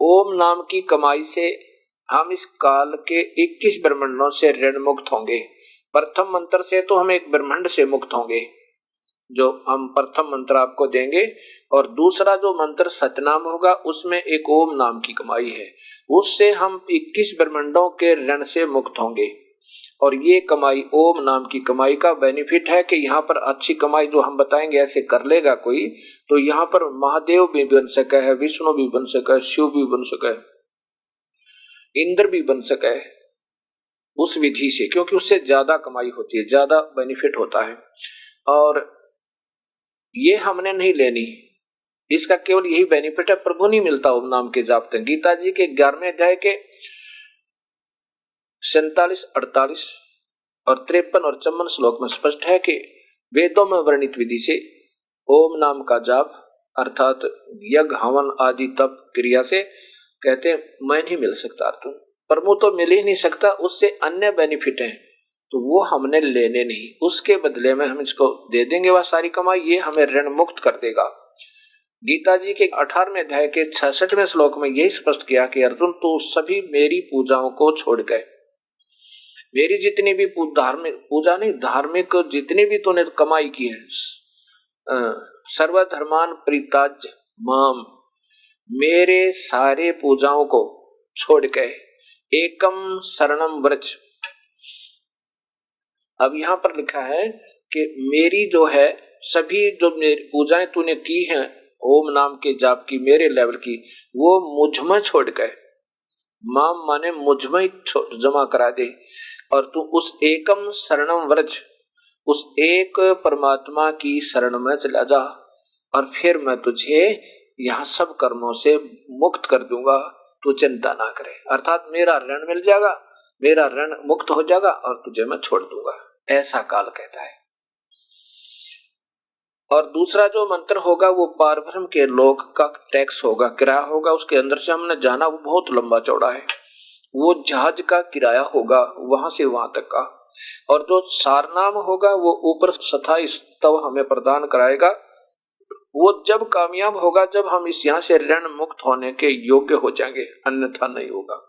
ओम नाम की कमाई से हम इस काल के 21 ब्रह्मांडों से ऋण मुक्त होंगे। प्रथम मंत्र से तो हम एक ब्रह्मांड से मुक्त होंगे, जो हम प्रथम मंत्र आपको देंगे, और दूसरा जो मंत्र सतनाम होगा उसमें एक ओम नाम की कमाई है, उससे हम 21 ब्रह्मांडों के ऋण से मुक्त होंगे। और ये कमाई, ओम नाम की कमाई का बेनिफिट है कि यहाँ पर अच्छी कमाई जो हम बताएंगे ऐसे कर लेगा कोई, तो यहाँ पर महादेव भी बन सका है, विष्णु भी बन सका है, शिव भी बन सका है, इंद्र भी बन सका है उस विधि से, क्योंकि उससे ज्यादा कमाई होती है, ज्यादा बेनिफिट होता है। और ये हमने नहीं लेनी, इसका केवल यही बेनिफिट है, प्रभु नहीं मिलता ओम नाम के जाप। गीता जी के 11वें अध्याय के 47, 48 और 53 और 54 श्लोक में स्पष्ट है कि वेदों में वर्णित विधि से ओम नाम का जाप अर्थात यज्ञ हवन आदि तप क्रिया से कहते मैं नहीं मिल सकता, तुम प्रभु तो मिल ही नहीं सकता, उससे अन्य बेनिफिट है, तो वो हमने लेने नहीं, उसके बदले में हम इसको दे देंगे वह सारी कमाई, ये हमें ऋण मुक्त कर देगा। गीता जी के 18वें अध्याय के 66वें श्लोक में यही स्पष्ट किया कि अर्जुन तू सभी मेरी पूजाओं को छोड़ गए, मेरी जितनी भी धार्मिक जितनी भी तूने कमाई की है, सर्वधर्मान परित्याज्य माम, मेरे सारे पूजाओं को छोड़ गए, एकम शरणम व्रज। अब यहाँ पर लिखा है कि मेरी जो है सभी जो मेरी पूजाएं तूने की हैं ओम नाम के जाप की, मेरे लेवल की, वो मुझ में छोड़ गए, माम माने मुझ में जमा करा दे, और तू उस एकम शरणम व्रज, उस एक परमात्मा की शरण में चला जा, और फिर मैं तुझे यहाँ सब कर्मों से मुक्त कर दूंगा, तू चिंता ना करे। अर्थात मेरा ऋण मिल जाएगा, मेरा ऋण मुक्त हो जाएगा और तुझे मैं छोड़ दूंगा, ऐसा काल कहता है। और दूसरा जो मंत्र होगा वो पारब्रह्म के लोक का टैक्स होगा, किराया होगा, उसके अंदर से हमने जाना, वो बहुत लंबा चौड़ा है, वो जहाज का किराया होगा वहां से वहां तक का। और जो सारनाम होगा वो ऊपर स्थायी तव हमें प्रदान कराएगा, वो जब कामयाब होगा जब हम इस यहाँ से ऋण मुक्त होने के योग्य हो जाएंगे, अन्यथा नहीं होगा,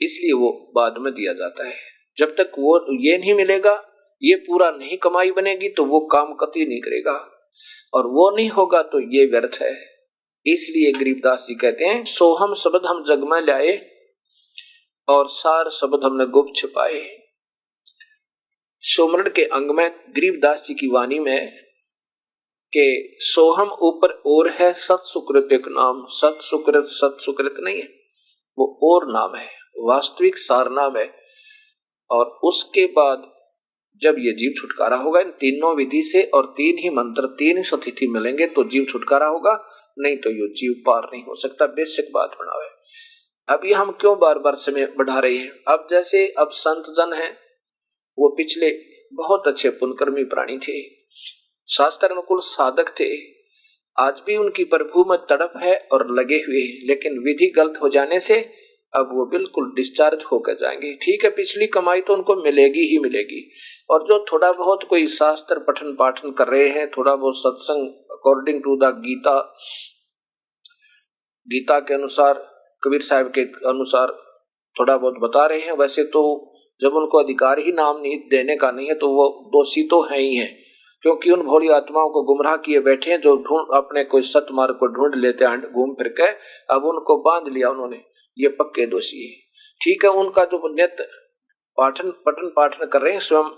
इसलिए वो बाद में दिया जाता है। जब तक वो ये नहीं मिलेगा, ये पूरा नहीं कमाई बनेगी, तो वो काम कतई नहीं करेगा, और वो नहीं होगा तो ये व्यर्थ है। इसलिए गरीबदास जी कहते हैं सोहम शब्द हम जग में लाए और सार शब्द हमने गुप्त छिपाए। सोमरण के अंग में गरीबदास जी की वाणी में के सोहम ऊपर और है, सत सुकृत एक नाम, सत सुकृत नहीं है, वो और नाम है, वास्तविक सार नाम है। और उसके बाद जब ये जीव छुटकारा होगा इन तीनों विधि से, और तीन ही मंत्र, तीन ही सतिथि मिलेंगे तो जीव छुटकारा होगा, नहीं तो ये जीव पार नहीं हो सकता। बेसिक बात बनावे। अब ये हम क्यों बार बार समय बढ़ा रहे हैं? अब जैसे अब संत जन हैं, वो पिछले बहुत अच्छे पुण्यकर्मी प्राणी थे, शास्त्र अनुकूल साधक थे, आज भी उनकी प्रभु में तड़प है और लगे हुए हैं, लेकिन विधि गलत हो जाने से अब वो बिल्कुल डिस्चार्ज होकर जाएंगे। ठीक है, पिछली कमाई तो उनको मिलेगी ही मिलेगी, और जो थोड़ा बहुत कोई शास्त्र पठन पाठन कर रहे हैं, थोड़ा बहुत सत्संग अकॉर्डिंग टू द गीता के अनुसार, कबीर साहब के अनुसार थोड़ा बहुत बता रहे हैं, वैसे तो जब उनको अधिकार ही नाम नहीं देने का नहीं है तो वो दोषी तो है ही है, क्योंकि उन भोली आत्माओं को गुमराह किए बैठे हैं, जो ढूंढ अपने कोई सतमार्ग को ढूंढ लेते हैं घूम फिर के, अब उनको बांध लिया उन्होंने, ये पक्के दोषी है। ठीक है, उनका जो नित्य पठन पाठन कर रहे हैं स्वयं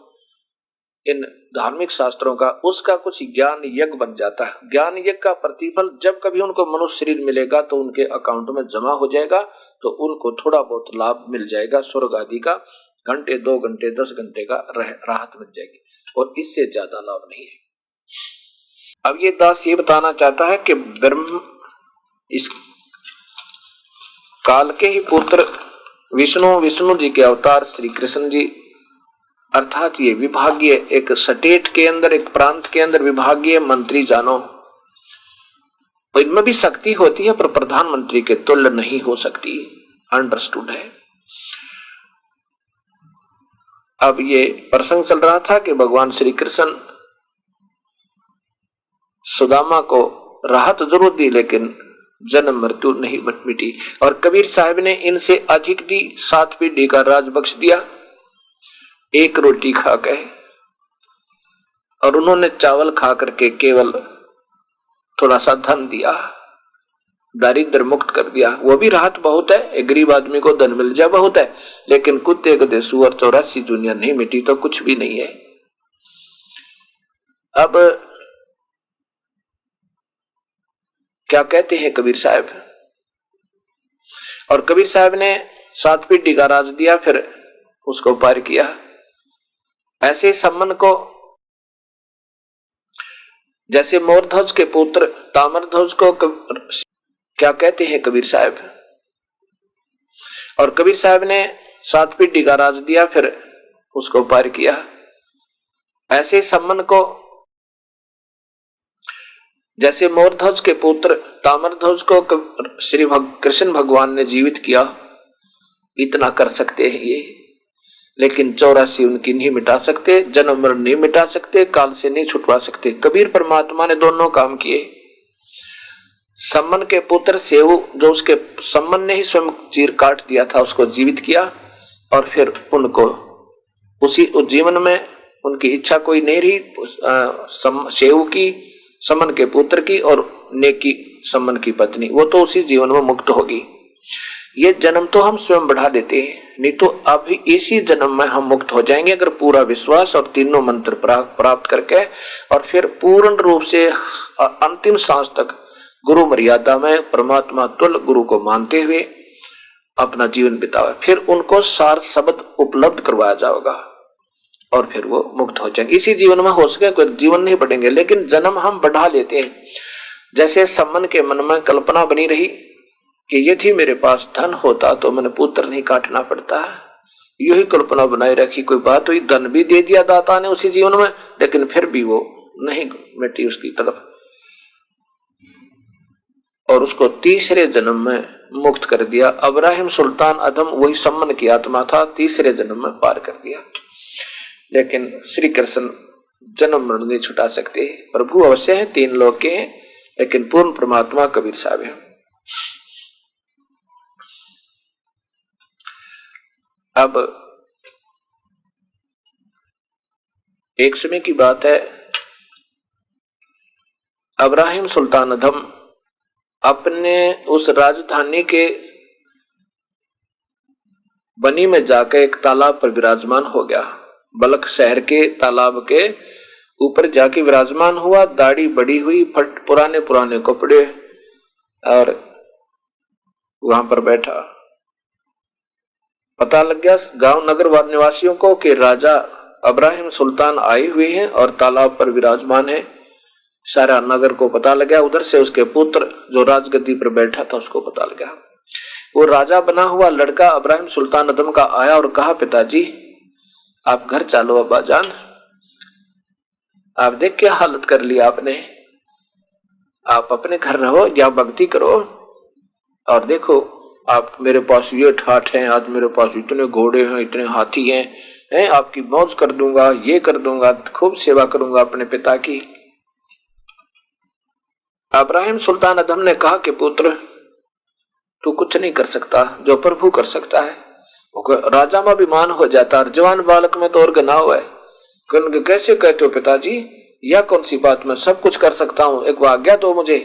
इन धार्मिक शास्त्रों का, उसका कुछ ज्ञान यज्ञ बन जाता है। ज्ञान यज्ञ का प्रतिफल जब कभी उनको मनुष्य शरीर मिलेगा तो उनके अकाउंट में जमा हो जाएगा, तो उनको थोड़ा बहुत लाभ मिल जाएगा, स्वर्ग आदि का, घंटे 2 घंटे 10 घंटे का राहत मिल जाएगी, और इससे ज्यादा लाभ नहीं है। अब ये दास ये बताना चाहता है कि ब्रह्म इस काल के ही पुत्र विष्णु जी के अवतार श्री कृष्ण जी, अर्थात ये विभागीय एक स्टेट के अंदर, एक प्रांत के अंदर विभागीय मंत्री जानो, इनमें भी शक्ति होती है पर प्रधानमंत्री के तुल्य नहीं हो सकती, अंडरस्टूड है। अब ये प्रसंग चल रहा था कि भगवान श्री कृष्ण सुदामा को राहत जरूर दी, लेकिन जन्म मृत्यु नहीं मिटी। और कबीर साहब ने इनसे अधिक दी, 7 पीढ़ी का राज बख्श दिया, 1 रोटी खा के, और उन्होंने चावल खा करके केवल थोड़ा सा धन दिया, दारिद्र मुक्त कर दिया। वो भी राहत बहुत है, एक गरीब आदमी को धन मिल जाए बहुत है, लेकिन कुत्ते गधे सुअर 84 दुनिया नहीं मिटी तो कुछ भी नहीं है। अब क्या कहते हैं कबीर साहब, और कबीर साहब ने 7 पीढ़ी का राज दिया, फिर उसको पार किया। ऐसे सम्मन को जैसे मोरध्वज के पुत्र ताम्रध्वज को क्या कहते हैं कबीर साहब, और कबीर साहब ने 7 पीढ़ी का राज दिया, फिर उसको पार किया। ऐसे सम्मन को जैसे मोरध्वज के पुत्र ताम्रध्वज को श्री कृष्ण भगवान ने जीवित किया, इतना कर सकते हैं ये, लेकिन 84 उनकी नहीं मिटा सकते, जन्म मरण नहीं मिटा सकते, काल से नहीं छुटवा सकते। कबीर परमात्मा ने दोनों काम किए। सम्मन के पुत्र सेवु, जो उसके सम्मन ने ही स्वयं चीर काट दिया था, उसको जीवित किया, और फिर उनको उसी उज्जीवन में उनकी इच्छा कोई नहीं रही, सेवु की, सम्मन के पुत्र की, और नेकी सम्मन की पत्नी, वो तो उसी जीवन में मुक्त होगी। ये जन्म तो हम स्वयं बढ़ा देते हैं, नहीं तो अभी इसी जन्म में हम मुक्त हो जाएंगे अगर पूरा विश्वास और तीनों मंत्र प्राप्त करके, और फिर पूर्ण रूप से अंतिम सांस तक गुरु मर्यादा में परमात्मा तुल्य गुरु को मानते हुए अपना जीवन बितावे। फिर उनको सार शब्द उपलब्ध करवाया जाएगा और फिर वो मुक्त हो जाएंगे। इसी जीवन में हो सके कोई जीवन नहीं बढ़ेंगे, लेकिन जन्म हम बढ़ा लेते हैं। जैसे सम्मन के मन में कल्पना बनी रही कि यदि मेरे पास धन होता तो मैंने पुत्र नहीं काटना पड़ता, यही कल्पना बनाए रखी, कोई बात हुई, धन भी दे दिया दाता ने उसी जीवन में, लेकिन फिर भी वो नहीं मिटी उसकी तरफ, और उसको तीसरे जन्म में मुक्त कर दिया। इब्राहिम सुल्तान अदम वही सम्मन की आत्मा था, तीसरे जन्म में पार कर दिया। लेकिन श्री कृष्ण जन्म मरण नहीं छुटा सकते, प्रभु अवश्य है, 3 लोग के हैं, लेकिन पूर्ण परमात्मा कबीर साहब है। अब एक समय की बात है, इब्राहिम सुल्तान अदम अपने उस राजधानी के बनी में जाकर एक तालाब पर विराजमान हो गया। बलख शहर के तालाब के ऊपर जाके विराजमान हुआ, दाढ़ी बड़ी हुई, पुराने पुराने कपड़े, और वहां पर बैठा। पता लग गया गांव नगर निवासियों को कि राजा इब्राहिम सुल्तान आए हुए हैं और तालाब पर विराजमान है। सारा नगर को पता लगा, उधर से उसके पुत्र जो राजगद्दी पर बैठा था उसको पता लगा। वो राजा बना हुआ लड़का इब्राहिम सुल्तान अदम का आया और कहा, पिताजी आप घर चलो, अब्बाजान आप देख क्या हालत कर ली आपने, आप अपने घर रहो या भक्ति करो, और देखो आप मेरे पास ये ठाठ हैं, आज मेरे पास इतने घोड़े हैं, इतने हाथी हैं, आपकी मौज कर दूंगा, ये कर दूंगा, खूब सेवा करूंगा अपने पिता की। इब्राहिम सुल्तान अदम ने कहा कि पुत्र तू कुछ नहीं कर सकता, जो प्रभु कर सकता है। राजा में अभिमान हो जाता, जवान बालक में तो और गनाव है। कैसे कहते हो पिताजी, यह कौन सी बात, मैं सब कुछ कर सकता हूं, एक आज्ञा दो मुझे।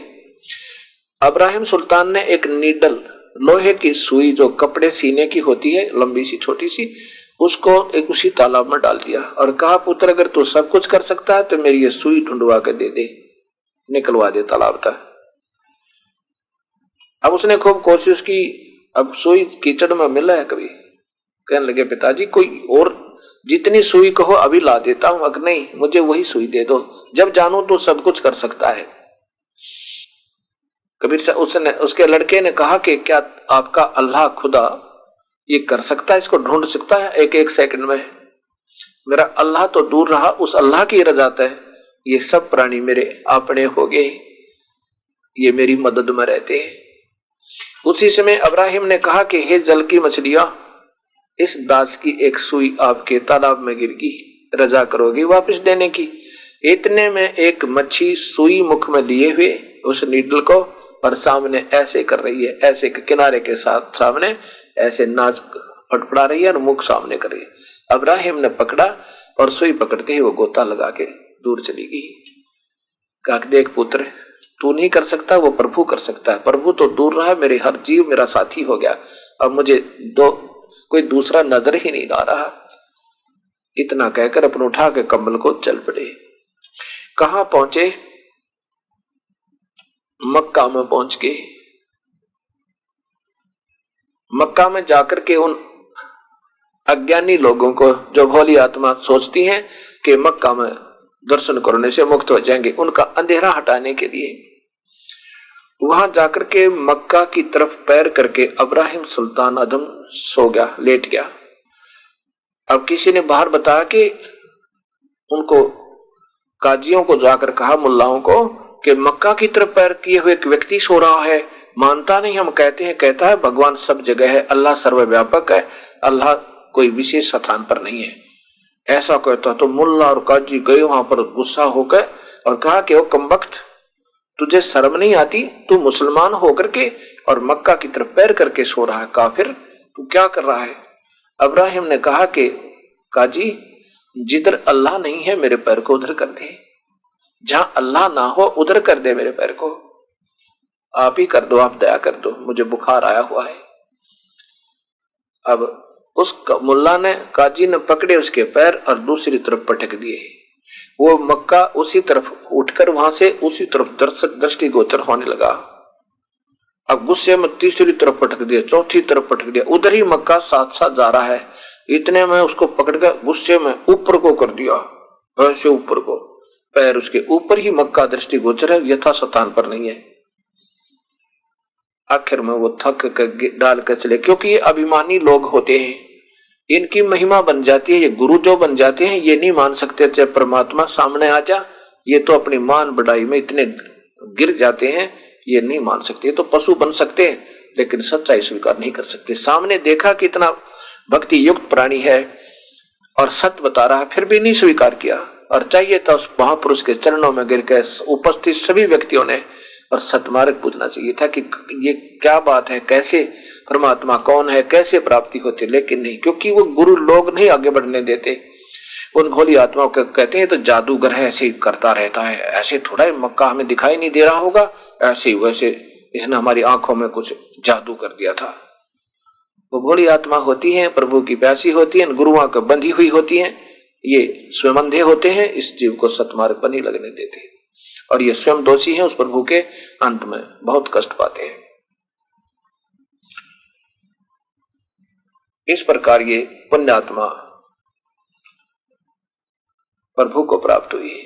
इब्राहिम सुल्तान ने एक नीडल, लोहे की सुई जो कपड़े सीने की होती है, लंबी सी छोटी सी, उसको एक उसी तालाब में डाल दिया और कहा, पुत्र अगर तू सब कुछ कर सकता है तो मेरी ये सुई ढूंढवा के दे दे, निकलवा दे तालाब तक। अब उसने खूब कोशिश की, अब सुई कीचड़ में मिला है कभी, कहने लगे पिताजी कोई और जितनी सुई कहो अभी ला देता हूं, अगर नहीं मुझे वही सुई दे दो, जब जानू तो सब कुछ कर सकता है। कबीर से उसने उसके लड़के ने कहा कि क्या आपका अल्लाह खुदा ये कर सकता है, इसको ढूंढ सकता है एक एक सेकंड में? मेरा अल्लाह तो दूर रहा, उस अल्लाह की रजात है, ये सब प्राणी मेरे अपने हो गए, ये मेरी मदद में रहते हैं। उसी समय इब्राहिम ने कहा कि हे जल की मछलियां, इस दास की एक सुई आपके तालाब में गिर गई, रजा करोगी वापस देने की? इतने में एक मच्छी सुई मुख में लिए हुए उस नीडल को और सामने ऐसे कर रही है, ऐसे किनारे के साथ सामने ऐसे नाच फटफड़ा रही है और मुख सामने कर रही है। अब्राहिम ने पकड़ा और सुई पकड़ के ही वो गोता लगा के दूर चली गई। कहा देख पुत्र, तू नहीं कर सकता, वो प्रभु कर सकता है। प्रभु तो दूर रहा, मेरे हर जीव मेरा साथी हो गया, अब मुझे कोई दूसरा नजर ही नहीं आ रहा। इतना कहकर अपन उठा के कंबल को चल पड़े। कहां पहुंचे? मक्का में पहुंच के मक्का में जाकर के उन अज्ञानी लोगों को, जो भोली आत्मा सोचती हैं कि मक्का में दर्शन करने से मुक्त हो जाएंगे, उनका अंधेरा हटाने के लिए वहां जाकर के मक्का की तरफ पैर करके अब्राहिम सुल्तान आदम सो गया, लेट गया। अब किसी ने बाहर बताया कि उनको काजियों को जाकर कहा, मुल्लाओं को, कि मक्का की तरफ पैर किए हुए एक व्यक्ति सो रहा है। मानता नहीं, हम कहते हैं, कहता है भगवान सब जगह है, अल्लाह सर्वव्यापक है, अल्लाह कोई विशेष स्थान पर नहीं है, ऐसा कहता। तो मुल्ला और काजी गए वहां पर गुस्सा होकर और कहा कि ओ कमबख्त, तुझे शर्म नहीं आती? तू मुसलमान होकर के और मक्का की तरफ पैर करके सो रहा है, काफिर, तू क्या कर रहा है? अब्राहिम ने कहा कि काजी, जिधर अल्लाह नहीं है मेरे पैर को उधर कर दे, जहां अल्लाह ना हो उधर कर दे मेरे पैर को, आप ही कर दो, आप दया कर दो, मुझे बुखार आया हुआ है। अब उस मुल्ला ने, काजी ने पकड़े उसके पैर और दूसरी तरफ पटक दिए। वो मक्का उसी तरफ उठकर वहां से उसी तरफ दृष्टि गोचर होने लगा। अब गुस्से में तीसरी तरफ पटक दिया, चौथी तरफ पटक दिया, उधर ही मक्का साथ साथ जा रहा है। इतने में उसको पकड़कर गुस्से में ऊपर को कर दिया, ऐसे ऊपर को, पैर उसके ऊपर ही मक्का दृष्टि गोचर है, यथा स्थान पर नहीं है। आखिर में वो थक कर डाल कर चले, क्योंकि ये अभिमानी लोग होते हैं, इनकी महिमा बन जाती है। ये गुरु जो बन जाते हैं, ये नहीं मान सकते चाहे परमात्मा सामने आ जा, ये तो अपनी मान बढ़ाई में इतने गिर जाते हैं, ये नहीं मान सकते। ये तो पशु बन सकते हैं लेकिन सच्चाई स्वीकार नहीं कर सकते। सामने देखा कि इतना भक्ति युक्त प्राणी है और सत्य बता रहा है, फिर भी नहीं स्वीकार किया। और चाहिए था उस महापुरुष के चरणों में गिर के उपस्थित सभी व्यक्तियों ने और सतमार्ग पूछना चाहिए था कि ये क्या बात है, कैसे परमात्मा कौन है, कैसे प्राप्ति होती, लेकिन नहीं, क्योंकि वो गुरु लोग नहीं आगे बढ़ने देते। उन भोली आत्माओं को कहते हैं तो जादूगर है, ऐसे करता रहता है, ऐसे थोड़ा मक्का हमें दिखाई नहीं दे रहा होगा, ऐसे ही वैसे इसने हमारी आंखों में कुछ जादू कर दिया था। वो भोली आत्मा होती है, प्रभु की प्यासी होती है, गुरुओं को बंधी हुई होती है, ये स्वयं अंधे होते हैं, इस जीव को सतमार्ग पर नहीं लगने देते और ये स्वयं दोषी हैं, उस प्रभु के अंत में बहुत कष्ट पाते हैं। इस प्रकार ये पुण्यात्मा प्रभु को प्राप्त हुई है।